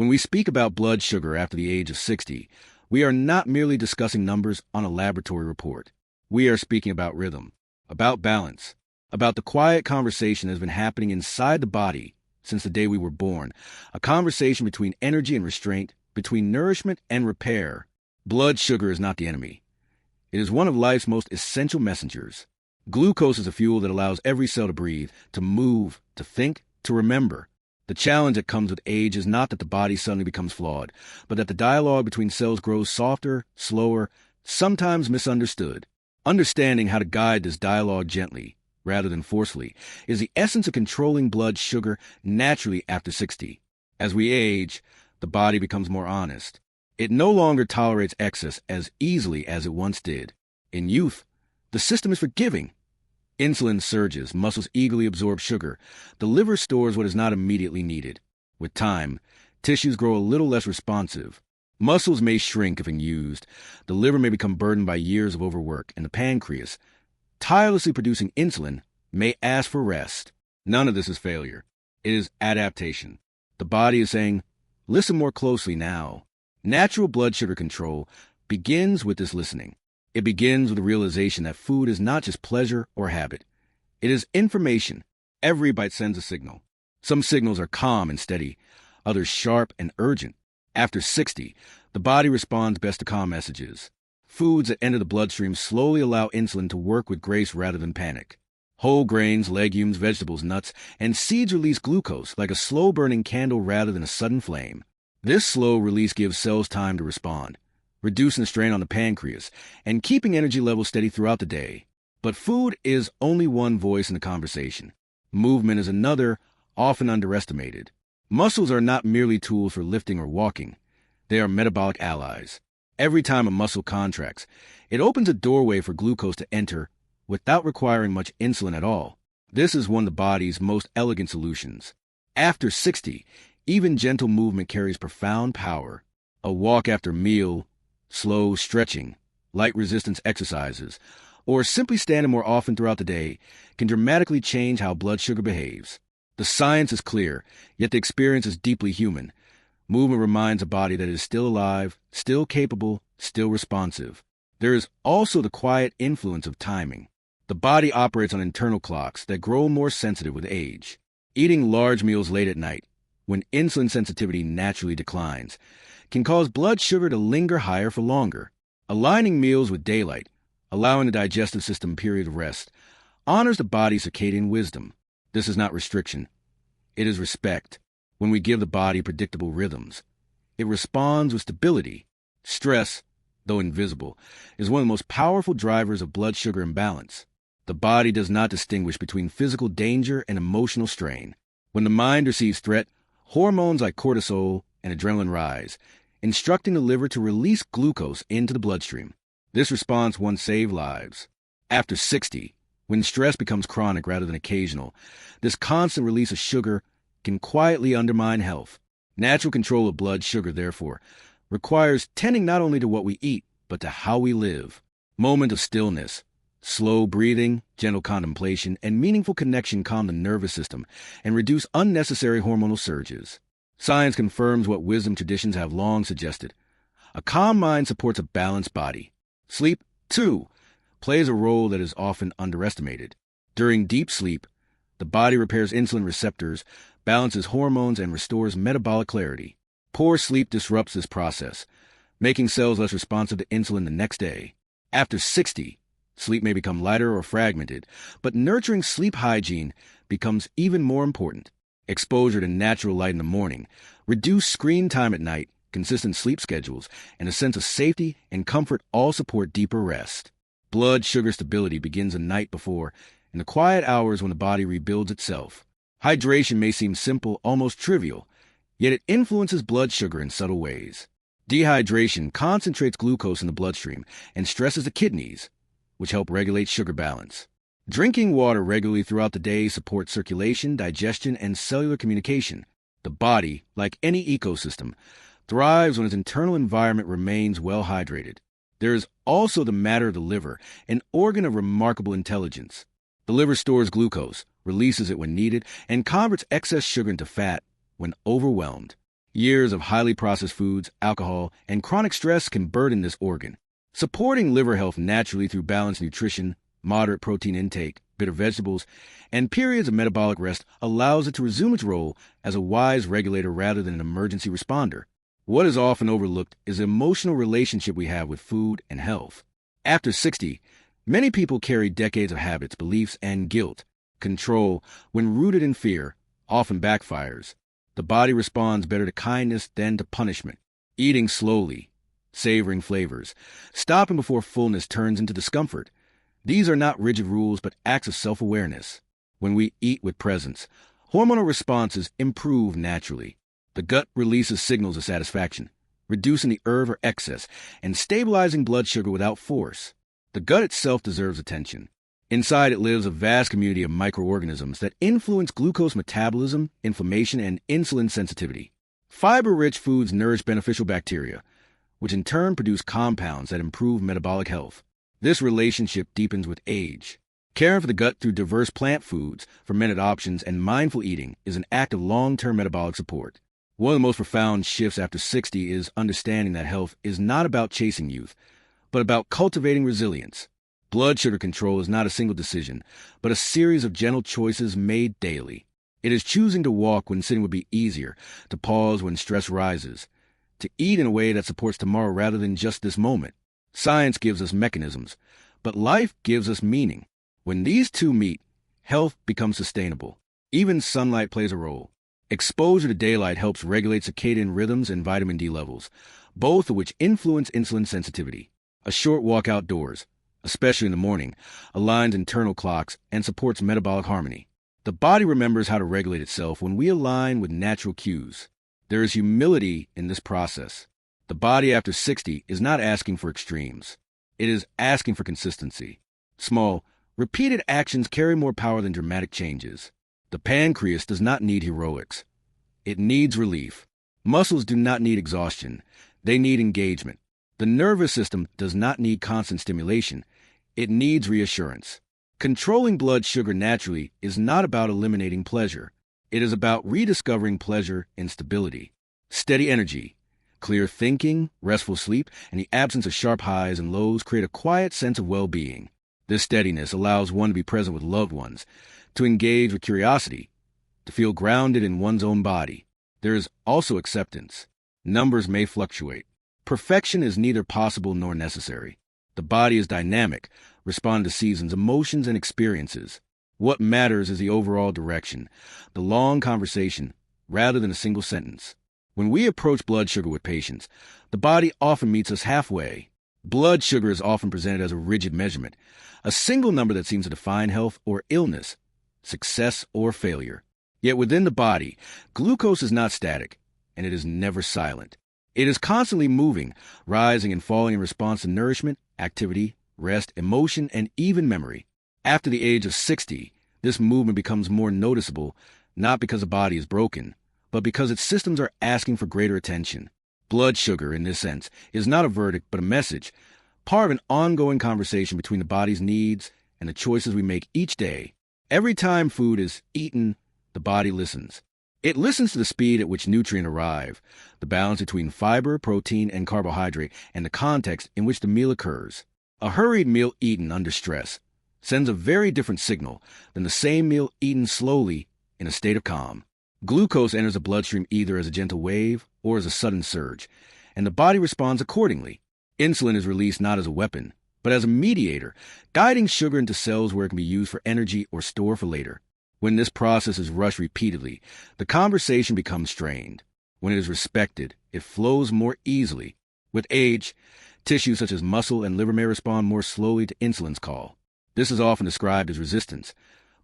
When we speak about blood sugar after the age of 60, we are not merely discussing numbers on a laboratory report. We are speaking about rhythm, about balance, about the quiet conversation that has been happening inside the body since the day we were born, a conversation between energy and restraint, between nourishment and repair. Blood sugar is not the enemy. It is one of life's most essential messengers. Glucose is a fuel that allows every cell to breathe, to move, to think, to remember. The challenge that comes with age is not that the body suddenly becomes flawed, but that the dialogue between cells grows softer, slower, sometimes misunderstood. Understanding how to guide this dialogue gently, rather than forcefully, is the essence of controlling blood sugar naturally after 60. As we age, the body becomes more honest. It no longer tolerates excess as easily as it once did. In youth, the system is forgiving. Insulin surges, muscles eagerly absorb sugar. The liver stores what is not immediately needed. With time, tissues grow a little less responsive. Muscles may shrink if unused. The liver may become burdened by years of overwork, and the pancreas, tirelessly producing insulin, may ask for rest. None of this is failure. It is adaptation. The body is saying, listen more closely now. Natural blood sugar control begins with this listening. It begins with the realization that food is not just pleasure or habit. It is information. Every bite sends a signal. Some signals are calm and steady, others sharp and urgent. After 60, the body responds best to calm messages. Foods that enter the bloodstream slowly allow insulin to work with grace rather than panic. Whole grains, legumes, vegetables, nuts, and seeds release glucose like a slow-burning candle rather than a sudden flame. This slow release gives cells time to respond, reducing the strain on the pancreas and keeping energy levels steady throughout the day. But food is only one voice in the conversation. Movement is another, often underestimated. Muscles are not merely tools for lifting or walking. They are metabolic allies. Every time a muscle contracts, it opens a doorway for glucose to enter without requiring much insulin at all. This is one of the body's most elegant solutions. After 60, even gentle movement carries profound power. A walk after meal, slow stretching, light resistance exercises, or simply standing more often throughout the day can dramatically change how blood sugar behaves. The science is clear, yet the experience is deeply human. Movement reminds the body that it is still alive, still capable, still responsive. There is also the quiet influence of timing. The body operates on internal clocks that grow more sensitive with age. Eating large meals late at night, when insulin sensitivity naturally declines, can cause blood sugar to linger higher for longer. Aligning meals with daylight, allowing the digestive system a period of rest, honors the body's circadian wisdom. This is not restriction. It is respect. When we give the body predictable rhythms, it responds with stability. Stress, though invisible, is one of the most powerful drivers of blood sugar imbalance. The body does not distinguish between physical danger and emotional strain. When the mind receives threat, hormones like cortisol and adrenaline rise, instructing the liver to release glucose into the bloodstream. This response once saved lives. After 60, when stress becomes chronic rather than occasional, this constant release of sugar can quietly undermine health. Natural control of blood sugar, therefore, requires tending not only to what we eat, but to how we live. Moment of stillness, slow breathing, gentle contemplation, and meaningful connection calm the nervous system and reduce unnecessary hormonal surges. Science confirms what wisdom traditions have long suggested. A calm mind supports a balanced body. Sleep, too, plays a role that is often underestimated. During deep sleep, the body repairs insulin receptors, balances hormones, and restores metabolic clarity. Poor sleep disrupts this process, making cells less responsive to insulin the next day. After 60, sleep may become lighter or fragmented, but nurturing sleep hygiene becomes even more important. Exposure to natural light in the morning, reduced screen time at night, consistent sleep schedules, and a sense of safety and comfort all support deeper rest. Blood sugar stability begins the night before, in the quiet hours when the body rebuilds itself. Hydration may seem simple, almost trivial, yet it influences blood sugar in subtle ways. Dehydration concentrates glucose in the bloodstream and stresses the kidneys, which help regulate sugar balance. Drinking water regularly throughout the day supports circulation, digestion, and cellular communication. The body, like any ecosystem, thrives when its internal environment remains well hydrated. There is also the matter of the liver, an organ of remarkable intelligence. The liver stores glucose, releases it when needed, and converts excess sugar into fat when overwhelmed. Years of highly processed foods, alcohol, and chronic stress can burden this organ. Supporting liver health naturally through balanced nutrition, moderate protein intake, bitter vegetables, and periods of metabolic rest allows it to resume its role as a wise regulator rather than an emergency responder. What is often overlooked is the emotional relationship we have with food and health. After 60, many people carry decades of habits, beliefs, and guilt. Control, when rooted in fear, often backfires. The body responds better to kindness than to punishment. Eating slowly, savoring flavors, stopping before fullness turns into discomfort. These are not rigid rules, but acts of self-awareness. When we eat with presence, hormonal responses improve naturally. The gut releases signals of satisfaction, reducing the urge or excess, and stabilizing blood sugar without force. The gut itself deserves attention. Inside it lives a vast community of microorganisms that influence glucose metabolism, inflammation, and insulin sensitivity. Fiber-rich foods nourish beneficial bacteria, which in turn produce compounds that improve metabolic health. This relationship deepens with age. Caring for the gut through diverse plant foods, fermented options, and mindful eating is an act of long-term metabolic support. One of the most profound shifts after 60 is understanding that health is not about chasing youth, but about cultivating resilience. Blood sugar control is not a single decision, but a series of gentle choices made daily. It is choosing to walk when sitting would be easier, to pause when stress rises, to eat in a way that supports tomorrow rather than just this moment. Science gives us mechanisms, but life gives us meaning. When these two meet, health becomes sustainable. Even sunlight plays a role. Exposure to daylight helps regulate circadian rhythms and vitamin D levels, both of which influence insulin sensitivity. A short walk outdoors, especially in the morning, aligns internal clocks and supports metabolic harmony. The body remembers how to regulate itself when we align with natural cues. There is humility in this process. The body after 60 is not asking for extremes. It is asking for consistency. Small, repeated actions carry more power than dramatic changes. The pancreas does not need heroics. It needs relief. Muscles do not need exhaustion. They need engagement. The nervous system does not need constant stimulation. It needs reassurance. Controlling blood sugar naturally is not about eliminating pleasure. It is about rediscovering pleasure in stability. Steady energy, clear thinking, restful sleep, and the absence of sharp highs and lows create a quiet sense of well-being. This steadiness allows one to be present with loved ones, to engage with curiosity, to feel grounded in one's own body. There is also acceptance. Numbers may fluctuate. Perfection is neither possible nor necessary. The body is dynamic, responding to seasons, emotions, and experiences. What matters is the overall direction, the long conversation, rather than a single sentence. When we approach blood sugar with patience, the body often meets us halfway. Blood sugar is often presented as a rigid measurement, a single number that seems to define health or illness, success or failure. Yet within the body, glucose is not static, and it is never silent. It is constantly moving, rising and falling in response to nourishment, activity, rest, emotion, and even memory. After the age of 60, this movement becomes more noticeable, not because the body is broken, but because its systems are asking for greater attention. Blood sugar, in this sense, is not a verdict but a message, part of an ongoing conversation between the body's needs and the choices we make each day. Every time food is eaten, the body listens. It listens to the speed at which nutrients arrive, the balance between fiber, protein, and carbohydrate, and the context in which the meal occurs. A hurried meal eaten under stress sends a very different signal than the same meal eaten slowly in a state of calm. Glucose enters the bloodstream either as a gentle wave or as a sudden surge, and the body responds accordingly. Insulin is released not as a weapon, but as a mediator, guiding sugar into cells where it can be used for energy or store for later. When this process is rushed repeatedly, the conversation becomes strained. When it is respected, it flows more easily. With age, tissues such as muscle and liver may respond more slowly to insulin's call. This is often described as resistance,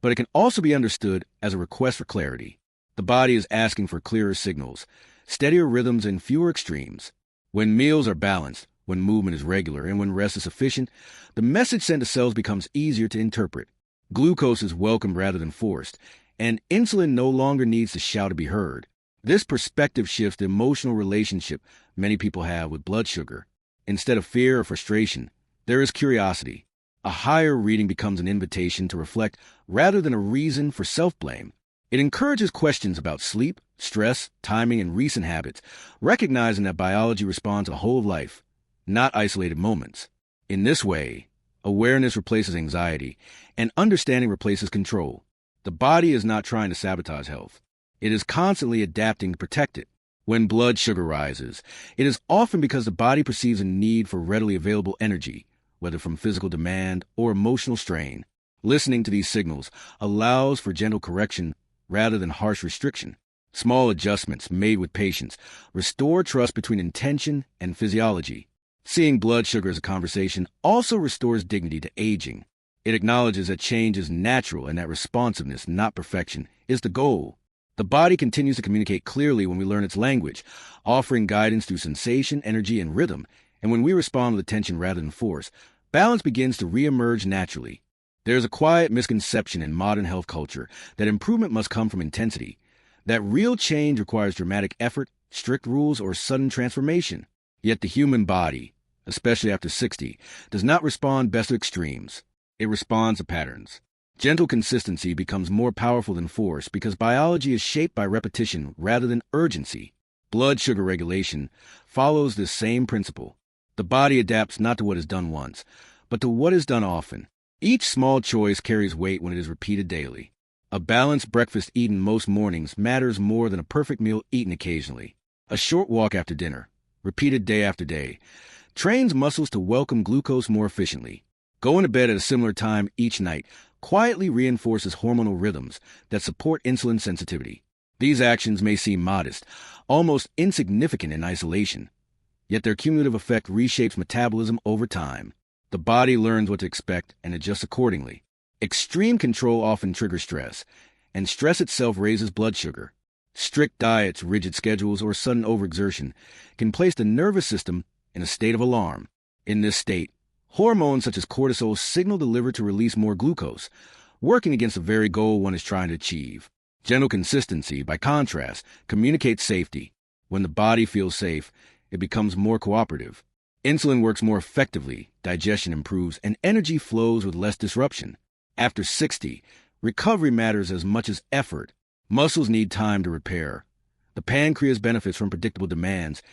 but it can also be understood as a request for clarity. The body is asking for clearer signals, steadier rhythms, and fewer extremes. When meals are balanced, when movement is regular, and when rest is sufficient, the message sent to cells becomes easier to interpret. Glucose is welcomed rather than forced, and insulin no longer needs to shout to be heard. This perspective shifts the emotional relationship many people have with blood sugar. Instead of fear or frustration, there is curiosity. A higher reading becomes an invitation to reflect rather than a reason for self-blame. It encourages questions about sleep, stress, timing, and recent habits, recognizing that biology responds to the whole of life, not isolated moments. In this way, awareness replaces anxiety, and understanding replaces control. The body is not trying to sabotage health. It is constantly adapting to protect it. When blood sugar rises, it is often because the body perceives a need for readily available energy, whether from physical demand or emotional strain. Listening to these signals allows for gentle correction rather than harsh restriction. Small adjustments made with patience restore trust between intention and physiology. Seeing blood sugar as a conversation also restores dignity to aging. It acknowledges that change is natural and that responsiveness, not perfection, is the goal. The body continues to communicate clearly when we learn its language, offering guidance through sensation, energy, and rhythm. And when we respond with attention rather than force, balance begins to reemerge naturally. There is a quiet misconception in modern health culture that improvement must come from intensity, that real change requires dramatic effort, strict rules, or sudden transformation. Yet the human body, especially after 60, does not respond best to extremes. It responds to patterns. Gentle consistency becomes more powerful than force because biology is shaped by repetition rather than urgency. Blood sugar regulation follows this same principle. The body adapts not to what is done once, but to what is done often. Each small choice carries weight when it is repeated daily. A balanced breakfast eaten most mornings matters more than a perfect meal eaten occasionally. A short walk after dinner, repeated day after day, trains muscles to welcome glucose more efficiently. Going to bed at a similar time each night quietly reinforces hormonal rhythms that support insulin sensitivity. These actions may seem modest, almost insignificant in isolation, yet their cumulative effect reshapes metabolism over time. The body learns what to expect and adjusts accordingly. Extreme control often triggers stress, and stress itself raises blood sugar. Strict diets, rigid schedules, or sudden overexertion can place the nervous system in a state of alarm. In this state, hormones such as cortisol signal the liver to release more glucose, working against the very goal one is trying to achieve. Gentle consistency, by contrast, communicates safety. When the body feels safe, it becomes more cooperative. Insulin works more effectively, digestion improves, and energy flows with less disruption. After 60, recovery matters as much as effort. Muscles need time to repair. The pancreas benefits from predictable demands,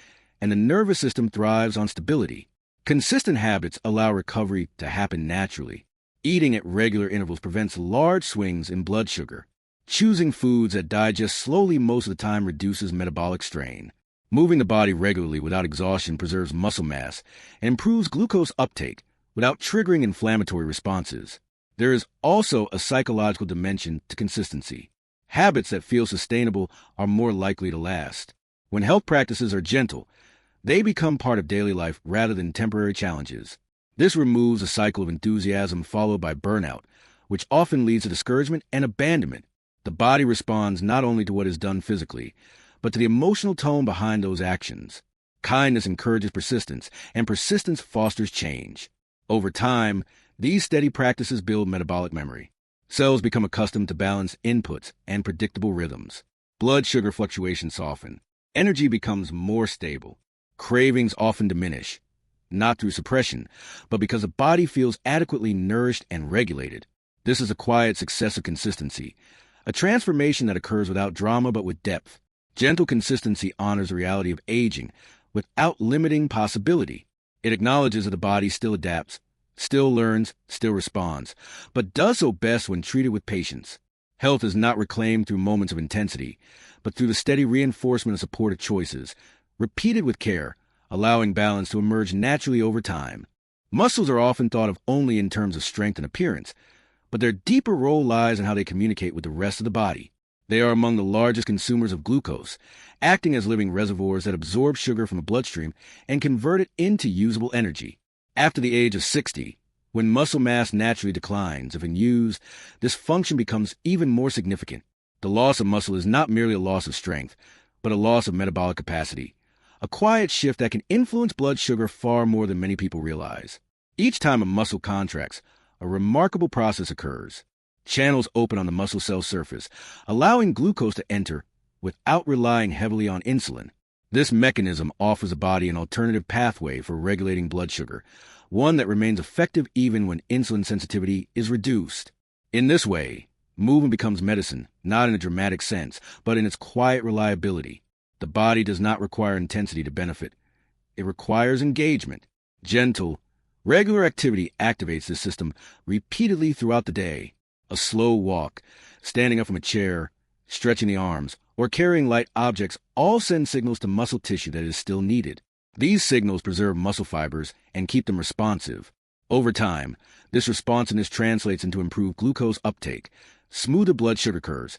and the nervous system thrives on stability. Consistent habits allow recovery to happen naturally. Eating at regular intervals prevents large swings in blood sugar. Choosing foods that digest slowly most of the time reduces metabolic strain. Moving the body regularly without exhaustion preserves muscle mass and improves glucose uptake without triggering inflammatory responses. There is also a psychological dimension to consistency. Habits that feel sustainable are more likely to last. When health practices are gentle, they become part of daily life rather than temporary challenges. This removes a cycle of enthusiasm followed by burnout, which often leads to discouragement and abandonment. The body responds not only to what is done physically, but to the emotional tone behind those actions. Kindness encourages persistence, and persistence fosters change. Over time, these steady practices build metabolic memory. Cells become accustomed to balanced inputs and predictable rhythms. Blood sugar fluctuations soften. Energy becomes more stable. Cravings often diminish, not through suppression, but because the body feels adequately nourished and regulated. This is a quiet success of consistency, a transformation that occurs without drama but with depth. Gentle consistency honors the reality of aging without limiting possibility. It acknowledges that the body still adapts, still learns, still responds, but does so best when treated with patience. Health is not reclaimed through moments of intensity, but through the steady reinforcement of supportive choices, repeated with care, allowing balance to emerge naturally over time. Muscles are often thought of only in terms of strength and appearance, but their deeper role lies in how they communicate with the rest of the body. They are among the largest consumers of glucose, acting as living reservoirs that absorb sugar from the bloodstream and convert it into usable energy. After the age of 60, when muscle mass naturally declines, if unused, this function becomes even more significant. The loss of muscle is not merely a loss of strength, but a loss of metabolic capacity, a quiet shift that can influence blood sugar far more than many people realize. Each time a muscle contracts, a remarkable process occurs. Channels open on the muscle cell surface, allowing glucose to enter without relying heavily on insulin. This mechanism offers the body an alternative pathway for regulating blood sugar, one that remains effective even when insulin sensitivity is reduced. In this way, Movement becomes medicine, not in a dramatic sense, but in its quiet reliability. The body does not require intensity to benefit. It requires engagement. Gentle, regular activity activates this system repeatedly throughout the day. A slow walk, standing up from a chair, stretching the arms, or carrying light objects all send signals to muscle tissue that is still needed. These signals preserve muscle fibers and keep them responsive. Over time, this responsiveness translates into improved glucose uptake, smoother blood sugar curves,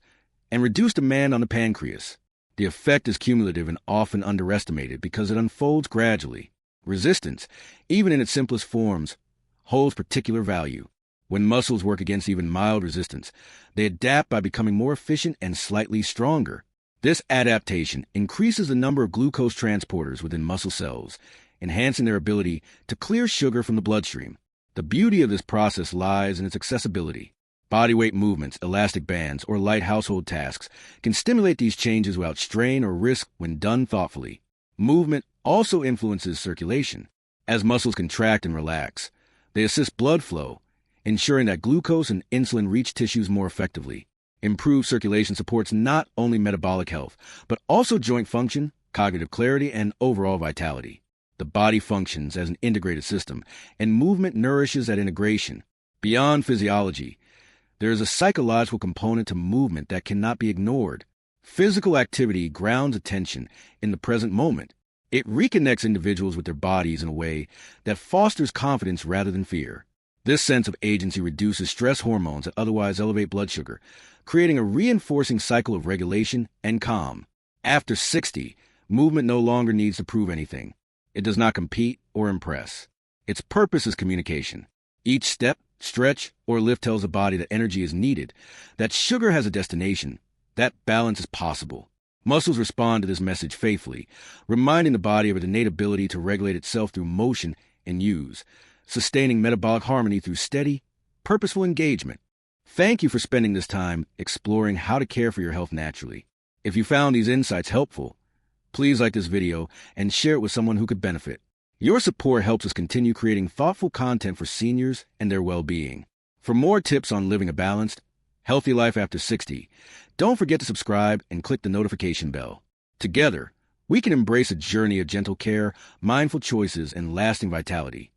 and reduced demand on the pancreas. The effect is cumulative and often underestimated because it unfolds gradually. Resistance, even in its simplest forms, holds particular value. When muscles work against even mild resistance, they adapt by becoming more efficient and slightly stronger. This adaptation increases the number of glucose transporters within muscle cells, enhancing their ability to clear sugar from the bloodstream. The beauty of this process lies in its accessibility. Bodyweight movements, elastic bands, or light household tasks can stimulate these changes without strain or risk when done thoughtfully. Movement also influences circulation. As muscles contract and relax, they assist blood flow, ensuring that glucose and insulin reach tissues more effectively. Improved circulation supports not only metabolic health, but also joint function, cognitive clarity, and overall vitality. The body functions as an integrated system, and movement nourishes that integration. Beyond physiology, there is a psychological component to movement that cannot be ignored. Physical activity grounds attention in the present moment. It reconnects individuals with their bodies in a way that fosters confidence rather than fear. This sense of agency reduces stress hormones that otherwise elevate blood sugar, creating a reinforcing cycle of regulation and calm. After 60, movement no longer needs to prove anything. It does not compete or impress. Its purpose is communication. Each step, stretch, or lift tells the body that energy is needed, that sugar has a destination, that balance is possible. Muscles respond to this message faithfully, reminding the body of its innate ability to regulate itself through motion and use, sustaining metabolic harmony through steady, purposeful engagement. Thank you for spending this time exploring how to care for your health naturally. If you found these insights helpful, please like this video and share it with someone who could benefit. Your support helps us continue creating thoughtful content for seniors and their well-being. For more tips on living a balanced, healthy life after 60, don't forget to subscribe and click the notification bell. Together, we can embrace a journey of gentle care, mindful choices, and lasting vitality.